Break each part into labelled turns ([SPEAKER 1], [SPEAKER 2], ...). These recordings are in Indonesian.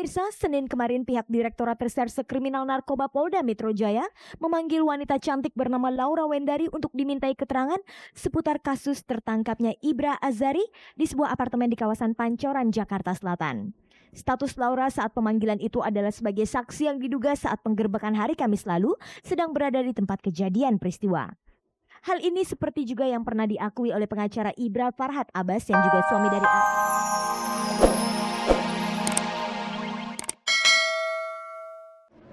[SPEAKER 1] Pemirsa, Senin kemarin pihak Direktorat Reserse Kriminal Narkoba Polda Metro Jaya memanggil wanita cantik bernama Laura Wendari untuk dimintai keterangan seputar kasus tertangkapnya Ibra Azari di sebuah apartemen di kawasan Pancoran, Jakarta Selatan. Status Laura saat pemanggilan itu adalah sebagai saksi yang diduga saat penggerbekan hari Kamis lalu sedang berada di tempat kejadian peristiwa. Hal ini seperti juga yang pernah diakui oleh pengacara Ibra, Farhad Abbas, yang juga suami dari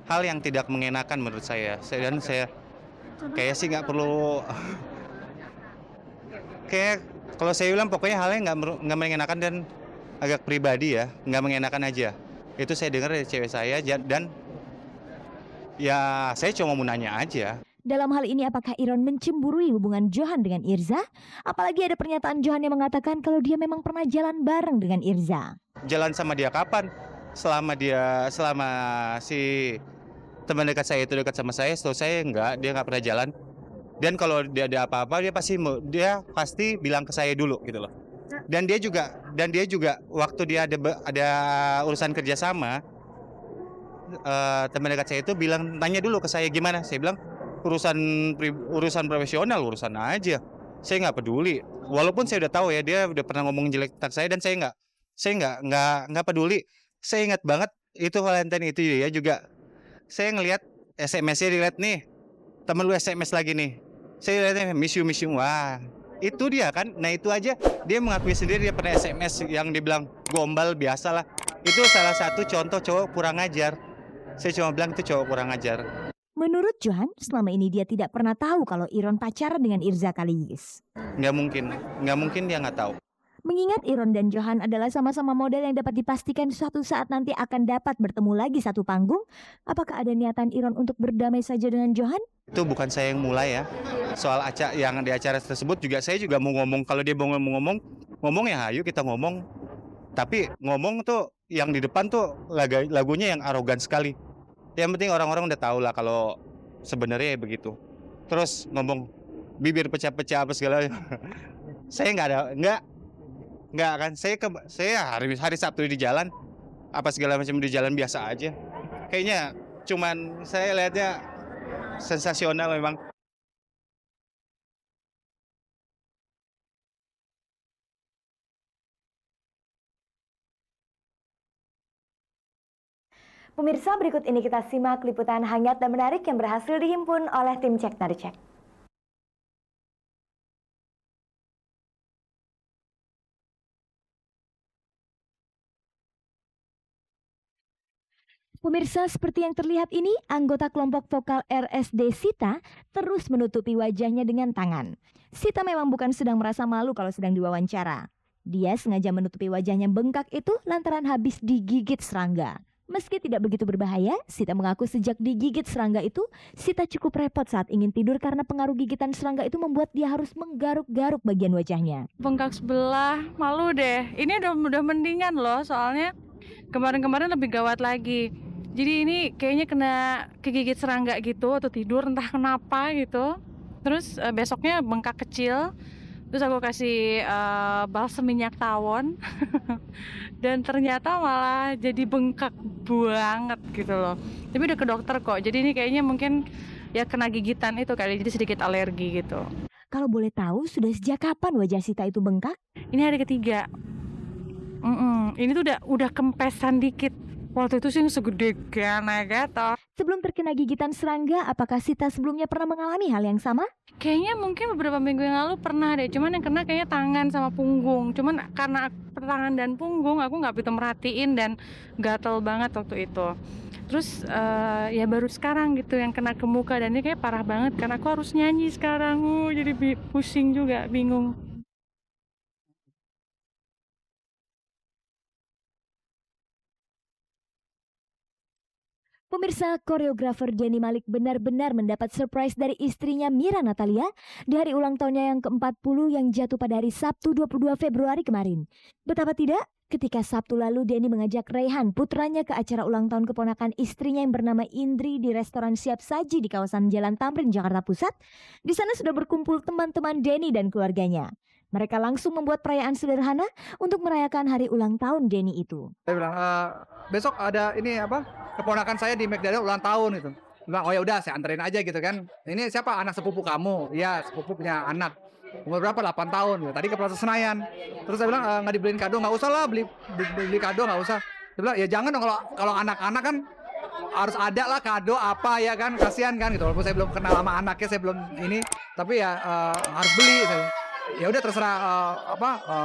[SPEAKER 2] hal yang tidak mengenakan menurut saya kayak sih nggak perlu kayak kalau saya bilang pokoknya halnya nggak mengenakan dan agak pribadi ya, nggak mengenakan aja. Itu saya dengar dari cewek saya dan ya saya cuma mau nanya aja.
[SPEAKER 1] Dalam hal ini apakah Iron mencemburui hubungan Johan dengan Irza? Apalagi ada pernyataan Johan yang mengatakan kalau dia memang pernah jalan bareng dengan Irza.
[SPEAKER 2] Jalan sama dia kapan? Selama si teman dekat saya itu dekat sama saya, setahu saya dia nggak pernah jalan. Dan kalau dia ada apa-apa dia pasti bilang ke saya dulu gitu loh. Dan dia juga waktu dia ada urusan kerjasama, teman dekat saya itu tanya dulu ke saya gimana. Saya bilang urusan profesional, urusan aja. Saya nggak peduli. Walaupun saya udah tahu ya dia udah pernah ngomong jelek tentang saya dan saya nggak peduli. Saya ingat banget itu Valentine itu ya juga. Saya ngelihat SMS-nya dilihat nih. Temen lu SMS lagi nih. Saya lihatnya miss you. Wah, itu dia kan. Nah itu aja dia mengakui sendiri dia pernah SMS yang dibilang gombal biasalah. Itu salah satu contoh cowok kurang ajar. Saya cuma bilang itu cowok kurang ajar.
[SPEAKER 1] Menurut Johan, selama ini dia tidak pernah tahu kalau Iron pacaran dengan Irza Kaligis.
[SPEAKER 2] Nggak mungkin dia nggak tahu.
[SPEAKER 1] Mengingat Iron dan Johan adalah sama-sama model yang dapat dipastikan suatu saat nanti akan dapat bertemu lagi satu panggung, apakah ada niatan Iron untuk berdamai saja dengan Johan?
[SPEAKER 2] Itu bukan saya yang mulai ya. Soal yang di acara tersebut saya juga mau ngomong. Kalau dia mau ngomong ya ayo kita ngomong. Tapi ngomong tuh yang di depan tuh lagunya yang arogan sekali. Yang penting orang-orang udah tahu lah kalau sebenarnya begitu. Terus ngomong bibir pecah-pecah apa segala. Saya nggak kan. Saya hari Sabtu di jalan apa segala macam di jalan biasa aja. Kayaknya cuman saya lihatnya sensasional memang.
[SPEAKER 1] Pemirsa, berikut ini kita simak liputan hangat dan menarik yang berhasil dihimpun oleh tim Cek Nari Cek. Pemirsa, seperti yang terlihat ini, anggota kelompok vokal RSD Sita terus menutupi wajahnya dengan tangan. Sita memang bukan sedang merasa malu kalau sedang diwawancara. Dia sengaja menutupi wajahnya bengkak itu lantaran habis digigit serangga. Meski tidak begitu berbahaya, Sita mengaku sejak digigit serangga itu, Sita cukup repot saat ingin tidur karena pengaruh gigitan serangga itu membuat dia harus menggaruk-garuk bagian wajahnya.
[SPEAKER 3] Bengkak sebelah, malu deh. Ini udah mendingan loh, soalnya kemarin-kemarin lebih gawat lagi. Jadi ini kayaknya kena kegigit serangga gitu atau tidur entah kenapa gitu. Terus besoknya bengkak kecil. Terus aku kasih balsem minyak tawon. Dan ternyata malah jadi bengkak banget gitu loh. Tapi udah ke dokter kok. Jadi ini kayaknya mungkin ya kena gigitan itu kali, jadi sedikit alergi gitu.
[SPEAKER 1] Kalau boleh tahu sudah sejak kapan wajah Sita itu bengkak?
[SPEAKER 3] Ini hari ketiga. Ini tuh udah kempesan dikit. Waktu itu sih segede gana gitu.
[SPEAKER 1] Sebelum terkena gigitan serangga, apakah Sita sebelumnya pernah mengalami hal yang sama?
[SPEAKER 3] Kayaknya mungkin beberapa minggu yang lalu pernah deh. Cuman yang kena kayaknya tangan sama punggung. Cuman karena tangan dan punggung aku nggak begitu merhatiin dan gatel banget waktu itu. Terus ya baru sekarang gitu yang kena ke muka dan ini kayak parah banget karena aku harus nyanyi sekarang. Jadi pusing juga, bingung.
[SPEAKER 1] Pemirsa, koreografer Denny Malik benar-benar mendapat surprise dari istrinya Mira Natalia di hari ulang tahunnya yang ke-40 yang jatuh pada hari Sabtu 22 Februari kemarin. Betapa tidak, ketika Sabtu lalu Denny mengajak Raihan putranya ke acara ulang tahun keponakan istrinya yang bernama Indri di restoran Siap Saji di kawasan Jalan Tamrin, Jakarta Pusat. Di sana sudah berkumpul teman-teman Denny dan keluarganya. Mereka langsung membuat perayaan sederhana untuk merayakan hari ulang tahun Denny itu.
[SPEAKER 4] Saya bilang, besok ada ini apa, keponakan saya di McDonald ulang tahun gitu. Bilang, oh ya udah saya anterin aja gitu kan. Ini siapa? Anak sepupu kamu? Iya, sepupu punya anak. Umur berapa? 8 tahun. Gitu. Tadi ke Plaza Senayan. Terus saya bilang, nggak dibeliin kado, nggak usah lah beli kado, nggak usah. Dia bilang, ya jangan dong, kalau anak-anak kan harus ada lah kado apa ya kan, kasihan kan gitu. Walaupun saya belum kenal sama anaknya, saya belum ini, tapi ya harus beli. Ya udah terserah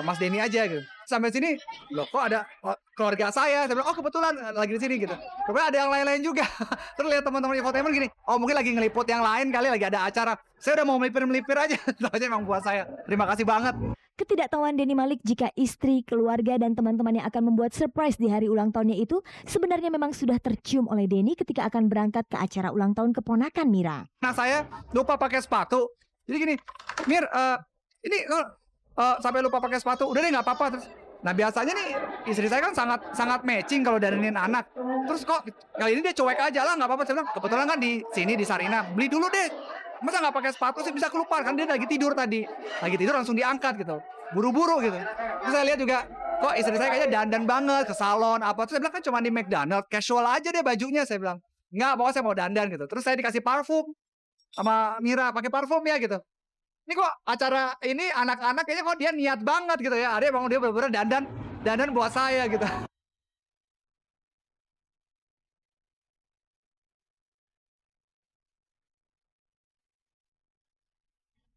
[SPEAKER 4] Mas Denny aja gitu. Sampai sini loh kok ada keluarga saya bilang oh kebetulan lagi di sini gitu. Kemudian ada yang lain-lain juga. Terus lihat teman-teman infotainment gini, oh mungkin lagi ngeliput yang lain kali, lagi ada acara. Saya udah mau melipir aja. Tapi emang buat saya. Terima kasih banget.
[SPEAKER 1] Ketidaktahuan Denny Malik jika istri, keluarga, dan teman-temannya akan membuat surprise di hari ulang tahunnya itu sebenarnya memang sudah tercium oleh Denny ketika akan berangkat ke acara ulang tahun keponakan Mira.
[SPEAKER 4] Nah saya lupa pakai sepatu. Jadi gini, Mir, ini sampai lupa pakai sepatu, udah deh nggak apa-apa. Terus, nah biasanya nih istri saya kan sangat matching kalau dandanin anak. Terus kok kali ini dia cuek aja lah, nggak apa-apa. Saya bilang kebetulan kan di sini di Sarina, beli dulu deh. Masa nggak pakai sepatu sih, bisa kelupaan kan dia lagi tidur tadi. Lagi tidur langsung diangkat gitu, buru-buru gitu. Terus saya lihat juga, kok istri saya kayaknya dandan banget ke salon apa. Terus saya bilang kan cuma di McDonald, casual aja deh bajunya. Saya bilang nggak, pokoknya saya mau dandan gitu. Terus saya dikasih parfum sama Mira, pakai parfum ya gitu. Ini kok acara ini anak-anak kayaknya kok dia niat banget gitu ya. Ada emang dia bener-bener dandan buat saya gitu.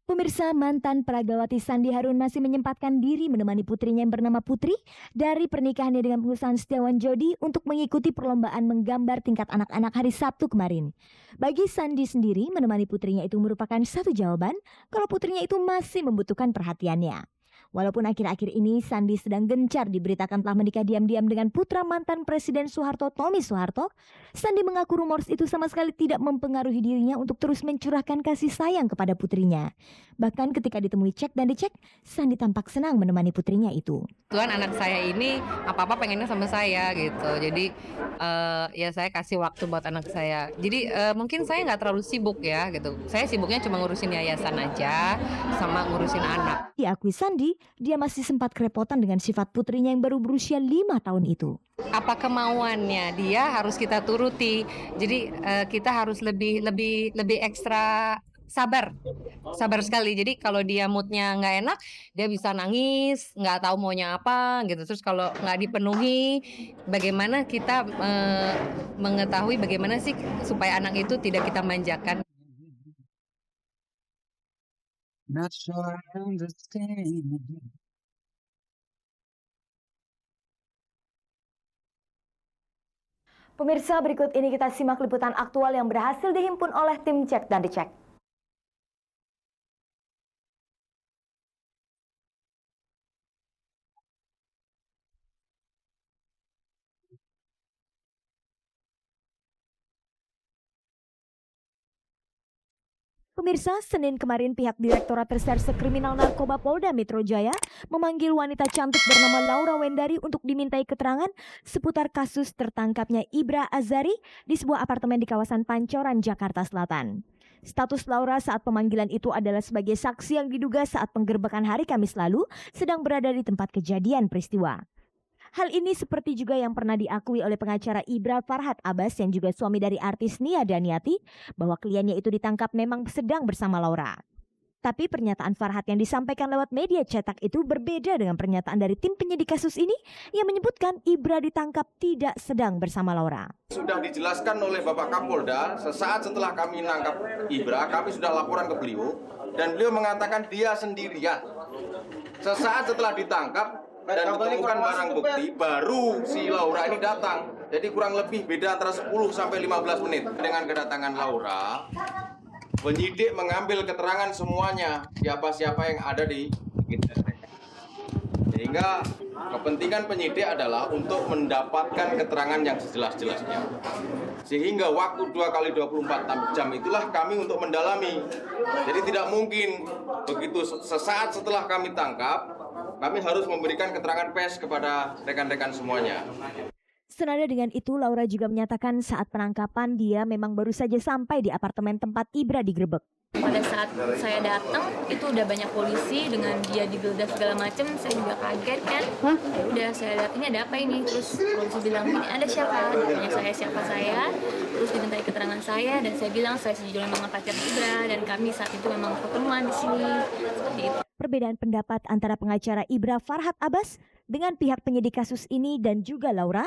[SPEAKER 1] Pemirsa, mantan peragawati Sandi Harun masih menyempatkan diri menemani putrinya yang bernama Putri dari pernikahannya dengan pengusaha Setiawan Jodi untuk mengikuti perlombaan menggambar tingkat anak-anak hari Sabtu kemarin. Bagi Sandi sendiri, menemani putrinya itu merupakan satu jawaban kalau putrinya itu masih membutuhkan perhatiannya. Walaupun akhir-akhir ini Sandi sedang gencar diberitakan telah menikah diam-diam dengan putra mantan Presiden Soeharto, Tommy Soeharto, Sandi mengaku rumors itu sama sekali tidak mempengaruhi dirinya untuk terus mencurahkan kasih sayang kepada putrinya. Bahkan ketika ditemui cek dan dicek, Sandi tampak senang menemani putrinya itu.
[SPEAKER 5] Tuhan anak saya ini apa-apa pengennya sama saya gitu. Jadi ya saya kasih waktu buat anak saya. Jadi mungkin saya nggak terlalu sibuk ya gitu. Saya sibuknya cuma ngurusin yayasan aja sama ngurusin anak.
[SPEAKER 1] Diakui Sandi, dia masih sempat kerepotan dengan sifat putrinya yang baru berusia 5 tahun itu.
[SPEAKER 5] Apa kemauannya dia harus kita turuti. Jadi kita harus lebih ekstra sabar sekali. Jadi kalau dia moodnya nggak enak, dia bisa nangis, nggak tahu maunya apa gitu. Terus kalau nggak dipenuhi, bagaimana kita mengetahui bagaimana sih supaya anak itu tidak kita manjakan.
[SPEAKER 6] Not sure I understand.
[SPEAKER 1] Pemirsa, berikut ini kita simak liputan aktual yang berhasil dihimpun oleh tim Cek dan Dicek. Pemirsa, Senin kemarin pihak Direktorat Reserse Kriminal Narkoba Polda Metro Jaya memanggil wanita cantik bernama Laura Wendari untuk dimintai keterangan seputar kasus tertangkapnya Ibra Azari di sebuah apartemen di kawasan Pancoran, Jakarta Selatan. Status Laura saat pemanggilan itu adalah sebagai saksi yang diduga saat penggerbekan hari Kamis lalu sedang berada di tempat kejadian peristiwa. Hal ini seperti juga yang pernah diakui oleh pengacara Ibra Farhad Abbas yang juga suami dari artis Nia Daniati bahwa kliennya itu ditangkap memang sedang bersama Laura. Tapi pernyataan Farhad yang disampaikan lewat media cetak itu berbeda dengan pernyataan dari tim penyidik kasus ini yang menyebutkan Ibra ditangkap tidak sedang bersama Laura.
[SPEAKER 7] Sudah dijelaskan oleh Bapak Kapolda, sesaat setelah kami menangkap Ibra, kami sudah laporan ke beliau dan beliau mengatakan dia sendirian. Sesaat setelah ditangkap dan ditemukan barang bukti, baru si Laura ini datang. Jadi kurang lebih beda antara 10 sampai 15 menit. Dengan kedatangan Laura, penyidik mengambil keterangan semuanya, siapa-siapa yang ada di sehingga kepentingan penyidik adalah untuk mendapatkan keterangan yang sejelas-jelasnya. Sehingga waktu 2 kali 24 jam itulah kami untuk mendalami. Jadi tidak mungkin begitu sesaat setelah kami tangkap, kami harus memberikan keterangan pers kepada rekan-rekan semuanya.
[SPEAKER 1] Senada dengan itu, Laura juga menyatakan saat penangkapan dia memang baru saja sampai di apartemen tempat Ibra digerebek.
[SPEAKER 8] Pada saat saya datang itu udah banyak polisi dengan dia digeledah segala macem, saya juga kaget kan. Ya udah saya lihat ini ada apa ini, terus polisi bilang ini ada siapa, tanya saya siapa saya, terus dimintai keterangan saya dan saya bilang saya sejujurnya memang pacar Ibra dan kami saat itu memang pertemuan di sini seperti itu.
[SPEAKER 1] Perbedaan pendapat antara pengacara Ibra Farhad Abbas dengan pihak penyidik kasus ini dan juga Laura